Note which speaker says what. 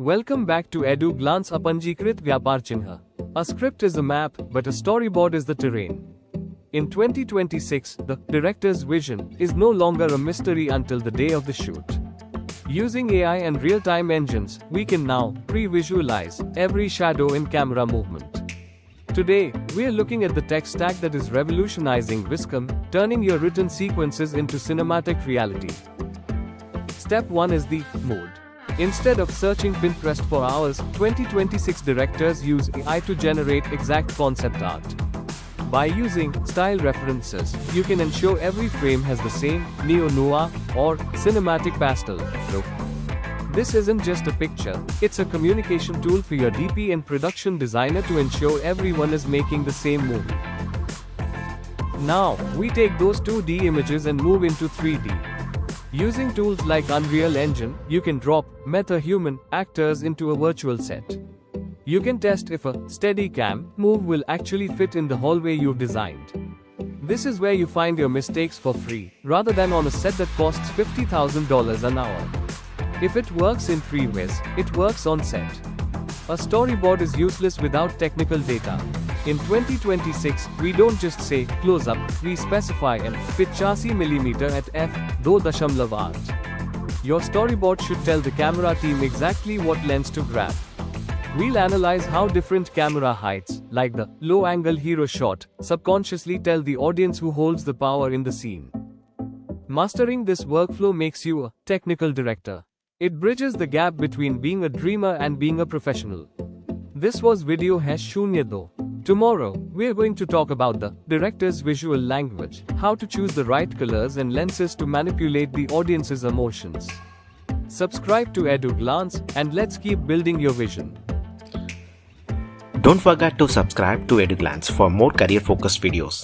Speaker 1: Welcome back to EduGlance Apanjikrit Vyapar Chinha. A script is a map, but a storyboard is the terrain. In 2026, the director's vision is no longer a mystery until the day of the shoot. Using AI and real-time engines, we can now pre-visualize every shadow in camera movement. Today, we're looking at the tech stack that is revolutionizing Viscom, turning your written sequences into cinematic reality. Step 1 is the mood. Instead of searching Pinterest for hours, 2026 directors use AI to generate exact concept art. By using style references, you can ensure every frame has the same neo-noir or cinematic pastel look. This isn't just a picture, it's a communication tool for your DP and production designer to ensure everyone is making the same movie. Now, we take those 2D images and move into 3D. Using tools like Unreal Engine, you can drop meta-human actors into a virtual set. You can test if a Steadicam move will actually fit in the hallway you've designed. This is where you find your mistakes for free, rather than on a set that costs $50,000 an hour. If it works in previs, it works on set. A storyboard is useless without technical data. In 2026, we don't just say close up, we specify an 85mm at f2.8. Your storyboard should tell the camera team exactly what lens to grab. We'll analyze how different camera heights, like the low-angle hero shot, subconsciously tell the audience who holds the power in the scene. Mastering this workflow makes you a technical director. It bridges the gap between being a dreamer and being a professional. This was Video Shunya Do. Tomorrow, we're going to talk about the director's visual language, how to choose the right colors and lenses to manipulate the audience's emotions. Subscribe to EduGlance, and let's keep building your vision.
Speaker 2: Don't forget to subscribe to EduGlance for more career-focused videos.